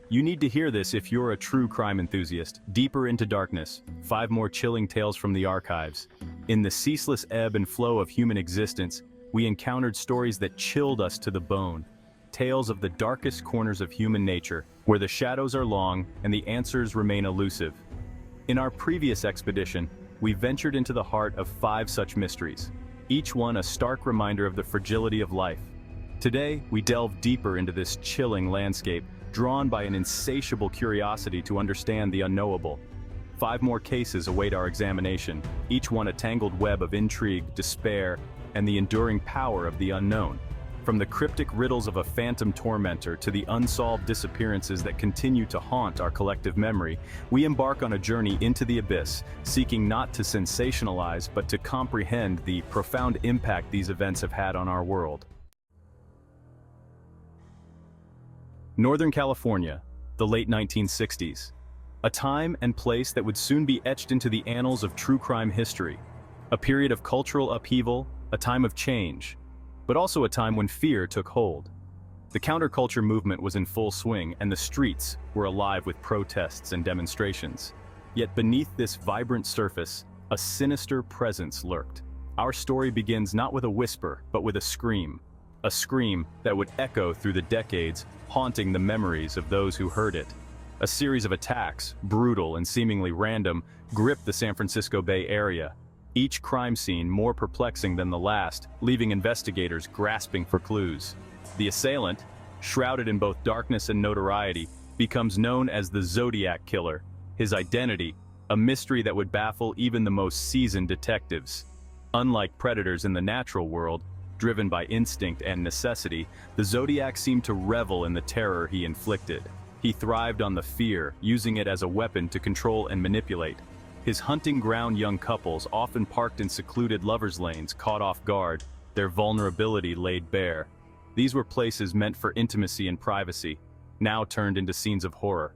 You need to hear this if you're a true crime enthusiast. Deeper into darkness, 5 more chilling tales from the archives. In the ceaseless ebb and flow of human existence, we encountered stories that chilled us to the bone. Tales of the darkest corners of human nature, where the shadows are long and the answers remain elusive. In our previous expedition, we ventured into the heart of 5 such mysteries, each one a stark reminder of the fragility of life. Today, we delve deeper into this chilling landscape, drawn by an insatiable curiosity to understand the unknowable. 5 more cases await our examination, each one a tangled web of intrigue, despair, and the enduring power of the unknown. From the cryptic riddles of a phantom tormentor to the unsolved disappearances that continue to haunt our collective memory, we embark on a journey into the abyss, seeking not to sensationalize but to comprehend the profound impact these events have had on our world. Northern California, the late 1960s. A time and place that would soon be etched into the annals of true crime history. A period of cultural upheaval, a time of change, but also a time when fear took hold. The counterculture movement was in full swing, and the streets were alive with protests and demonstrations. Yet beneath this vibrant surface, a sinister presence lurked. Our story begins not with a whisper, but with a scream that would echo through the decades, haunting the memories of those who heard it. A series of attacks, brutal and seemingly random, gripped the San Francisco Bay Area, each crime scene more perplexing than the last, leaving investigators grasping for clues. The assailant, shrouded in both darkness and notoriety, becomes known as the Zodiac Killer. His identity, a mystery that would baffle even the most seasoned detectives. Unlike predators in the natural world, driven by instinct and necessity, the Zodiac seemed to revel in the terror he inflicted. He thrived on the fear, using it as a weapon to control and manipulate. His hunting ground young couples, often parked in secluded lovers' lanes, caught off guard, their vulnerability laid bare. These were places meant for intimacy and privacy, now turned into scenes of horror.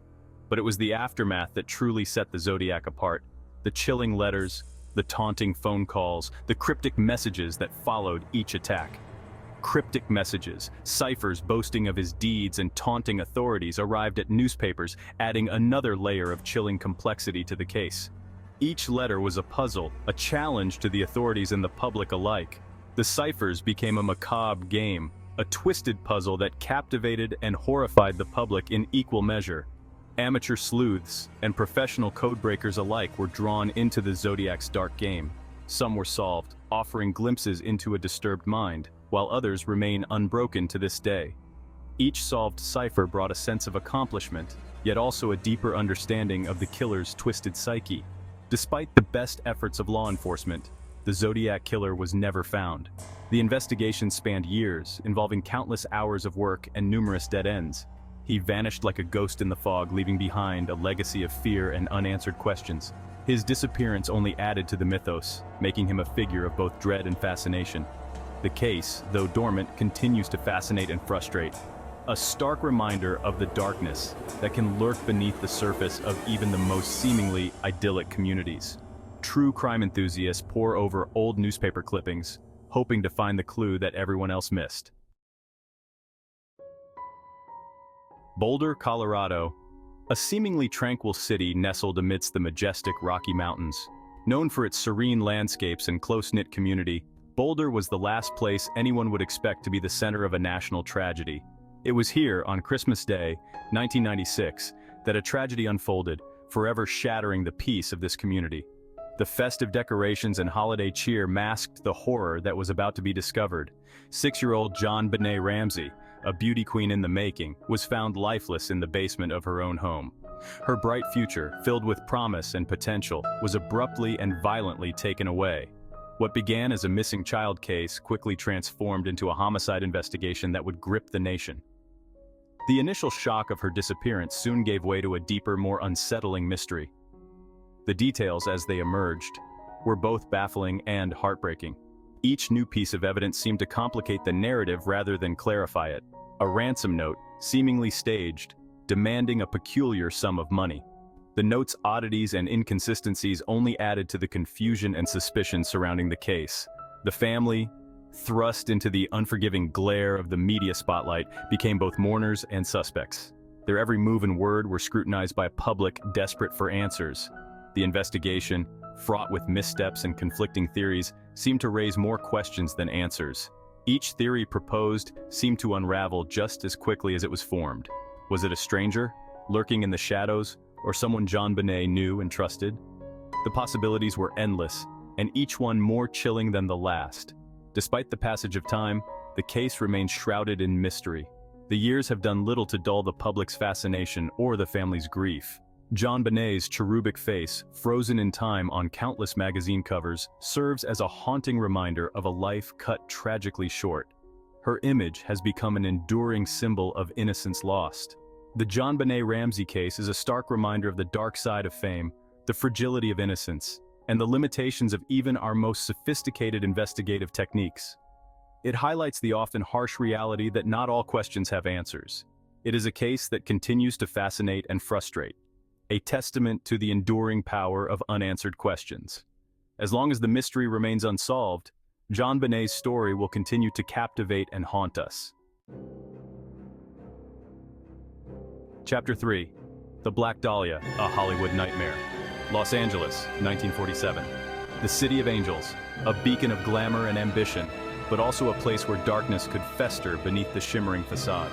But it was the aftermath that truly set the Zodiac apart. The chilling letters, the taunting phone calls, the cryptic messages that followed each attack. Cryptic messages, ciphers boasting of his deeds and taunting authorities arrived at newspapers, adding another layer of chilling complexity to the case. Each letter was a puzzle, a challenge to the authorities and the public alike. The ciphers became a macabre game, a twisted puzzle that captivated and horrified the public in equal measure. Amateur sleuths and professional codebreakers alike were drawn into the Zodiac's dark game. Some were solved, offering glimpses into a disturbed mind, while others remain unbroken to this day. Each solved cipher brought a sense of accomplishment, yet also a deeper understanding of the killer's twisted psyche. Despite the best efforts of law enforcement, the Zodiac Killer was never found. The investigation spanned years, involving countless hours of work and numerous dead ends. He vanished like a ghost in the fog, leaving behind a legacy of fear and unanswered questions. His disappearance only added to the mythos, making him a figure of both dread and fascination. The case, though dormant, continues to fascinate and frustrate. A stark reminder of the darkness that can lurk beneath the surface of even the most seemingly idyllic communities. True crime enthusiasts pore over old newspaper clippings, hoping to find the clue that everyone else missed. Boulder, Colorado, a seemingly tranquil city nestled amidst the majestic Rocky Mountains. Known for its serene landscapes and close-knit community, Boulder was the last place anyone would expect to be the center of a national tragedy. It was here, on Christmas Day, 1996, that a tragedy unfolded, forever shattering the peace of this community. The festive decorations and holiday cheer masked the horror that was about to be discovered. 6-year-old JonBenet Ramsey, a beauty queen in the making, was found lifeless in the basement of her own home. Her bright future, filled with promise and potential, was abruptly and violently taken away. What began as a missing child case quickly transformed into a homicide investigation that would grip the nation. The initial shock of her disappearance soon gave way to a deeper, more unsettling mystery. The details, as they emerged, were both baffling and heartbreaking. Each new piece of evidence seemed to complicate the narrative rather than clarify it. A ransom note, seemingly staged, demanding a peculiar sum of money. The note's oddities and inconsistencies only added to the confusion and suspicion surrounding the case. The family, thrust into the unforgiving glare of the media spotlight, became both mourners and suspects. Their every move and word were scrutinized by a public desperate for answers. The investigation, fraught with missteps and conflicting theories, seemed to raise more questions than answers. Each theory proposed seemed to unravel just as quickly as it was formed. Was it a stranger, lurking in the shadows, or someone JonBenet knew and trusted? The possibilities were endless, and each one more chilling than the last. Despite the passage of time, the case remains shrouded in mystery. The years have done little to dull the public's fascination or the family's grief. JonBenet's cherubic face, frozen in time on countless magazine covers, serves as a haunting reminder of a life cut tragically short. Her image has become an enduring symbol of innocence lost. The JonBenet Ramsey case is a stark reminder of the dark side of fame, the fragility of innocence, and the limitations of even our most sophisticated investigative techniques. It highlights the often harsh reality that not all questions have answers. It is a case that continues to fascinate and frustrate, a testament to the enduring power of unanswered questions. As long as the mystery remains unsolved, JonBenet's story will continue to captivate and haunt us. Chapter 3. The Black Dahlia, a Hollywood Nightmare. Los Angeles, 1947. The City of Angels, a beacon of glamour and ambition, but also a place where darkness could fester beneath the shimmering facade.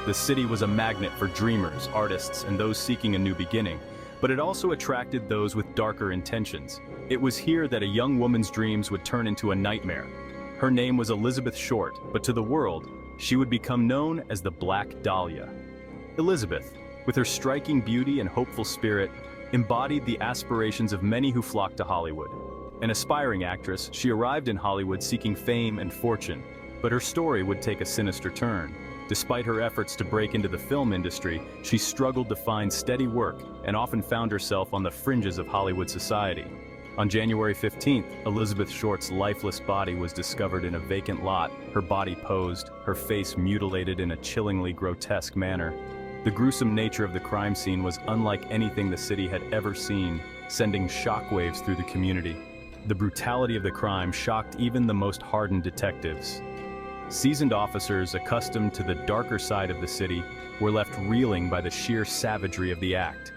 The city was a magnet for dreamers, artists, and those seeking a new beginning, but it also attracted those with darker intentions. It was here that a young woman's dreams would turn into a nightmare. Her name was Elizabeth Short, but to the world, she would become known as the Black Dahlia. Elizabeth, with her striking beauty and hopeful spirit, embodied the aspirations of many who flocked to Hollywood. An aspiring actress, she arrived in Hollywood seeking fame and fortune, but her story would take a sinister turn. Despite her efforts to break into the film industry, she struggled to find steady work and often found herself on the fringes of Hollywood society. On January 15th, Elizabeth Short's lifeless body was discovered in a vacant lot, her body posed, her face mutilated in a chillingly grotesque manner. The gruesome nature of the crime scene was unlike anything the city had ever seen, sending shockwaves through the community. The brutality of the crime shocked even the most hardened detectives. Seasoned officers accustomed to the darker side of the city were left reeling by the sheer savagery of the act.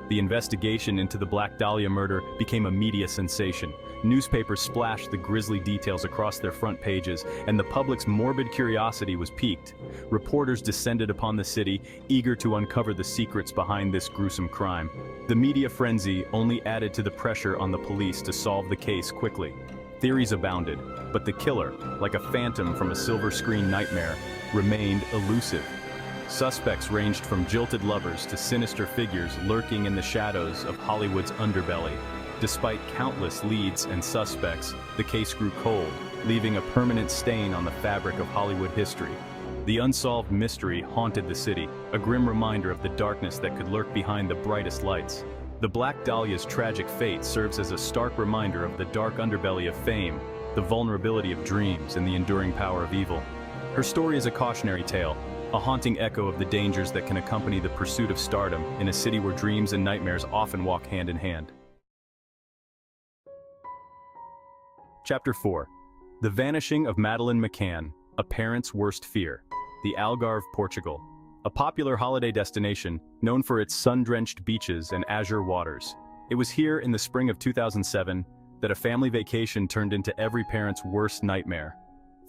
The investigation into the Black Dahlia murder became a media sensation. Newspapers splashed the grisly details across their front pages, and the public's morbid curiosity was piqued. Reporters descended upon the city, eager to uncover the secrets behind this gruesome crime. The media frenzy only added to the pressure on the police to solve the case quickly. Theories abounded, but the killer, like a phantom from a silver screen nightmare, remained elusive. Suspects ranged from jilted lovers to sinister figures lurking in the shadows of Hollywood's underbelly. Despite countless leads and suspects, the case grew cold, leaving a permanent stain on the fabric of Hollywood history. The unsolved mystery haunted the city, a grim reminder of the darkness that could lurk behind the brightest lights. The Black Dahlia's tragic fate serves as a stark reminder of the dark underbelly of fame, the vulnerability of dreams, and the enduring power of evil. Her story is a cautionary tale, a haunting echo of the dangers that can accompany the pursuit of stardom in a city where dreams and nightmares often walk hand in hand. Chapter 4. The Vanishing of Madeleine McCann, a Parent's Worst Fear. The Algarve, Portugal. A popular holiday destination, known for its sun-drenched beaches and azure waters. It was here in the spring of 2007 that a family vacation turned into every parent's worst nightmare.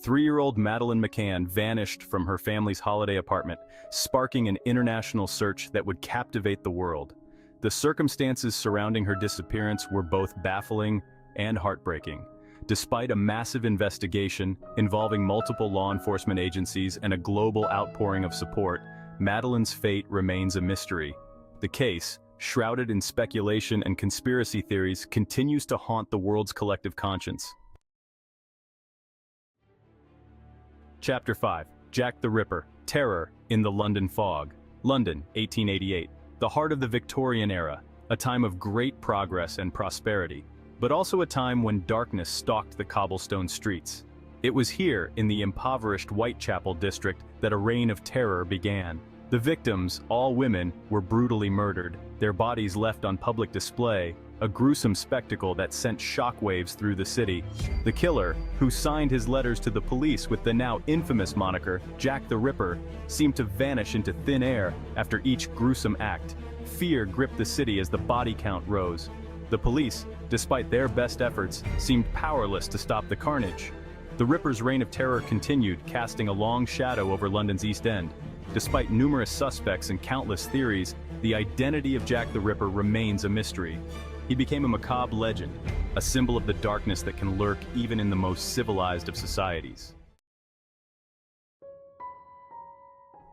3-year-old Madeleine McCann vanished from her family's holiday apartment, sparking an international search that would captivate the world. The circumstances surrounding her disappearance were both baffling and heartbreaking. Despite a massive investigation involving multiple law enforcement agencies and a global outpouring of support, Madeleine's fate remains a mystery. The case, shrouded in speculation and conspiracy theories, continues to haunt the world's collective conscience. Chapter 5. Jack the Ripper, Terror in the London Fog. London, 1888. The heart of the Victorian era, a time of great progress and prosperity, but also a time when darkness stalked the cobblestone streets. It was here, in the impoverished Whitechapel district, that a reign of terror began. The victims, all women, were brutally murdered, their bodies left on public display, a gruesome spectacle that sent shockwaves through the city. The killer, who signed his letters to the police with the now infamous moniker, Jack the Ripper, seemed to vanish into thin air after each gruesome act. Fear gripped the city as the body count rose. The police, despite their best efforts, seemed powerless to stop the carnage. The Ripper's reign of terror continued, casting a long shadow over London's East End. Despite numerous suspects and countless theories, the identity of Jack the Ripper remains a mystery. He became a macabre legend, a symbol of the darkness that can lurk even in the most civilized of societies.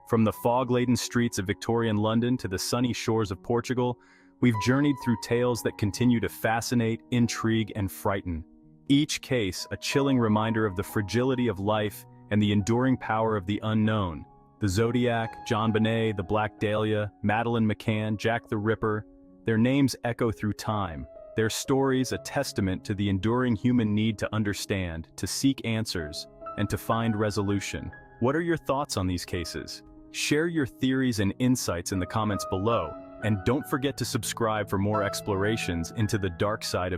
From the fog-laden streets of Victorian London to the sunny shores of Portugal, we've journeyed through tales that continue to fascinate, intrigue, and frighten. Each case a chilling reminder of the fragility of life and the enduring power of the unknown. The Zodiac, JonBenet, the Black Dahlia, Madeleine McCann, Jack the Ripper, their names echo through time, their stories a testament to the enduring human need to understand, to seek answers, and to find resolution. What are your thoughts on these cases? Share your theories and insights in the comments below, and don't forget to subscribe for more explorations into the dark side of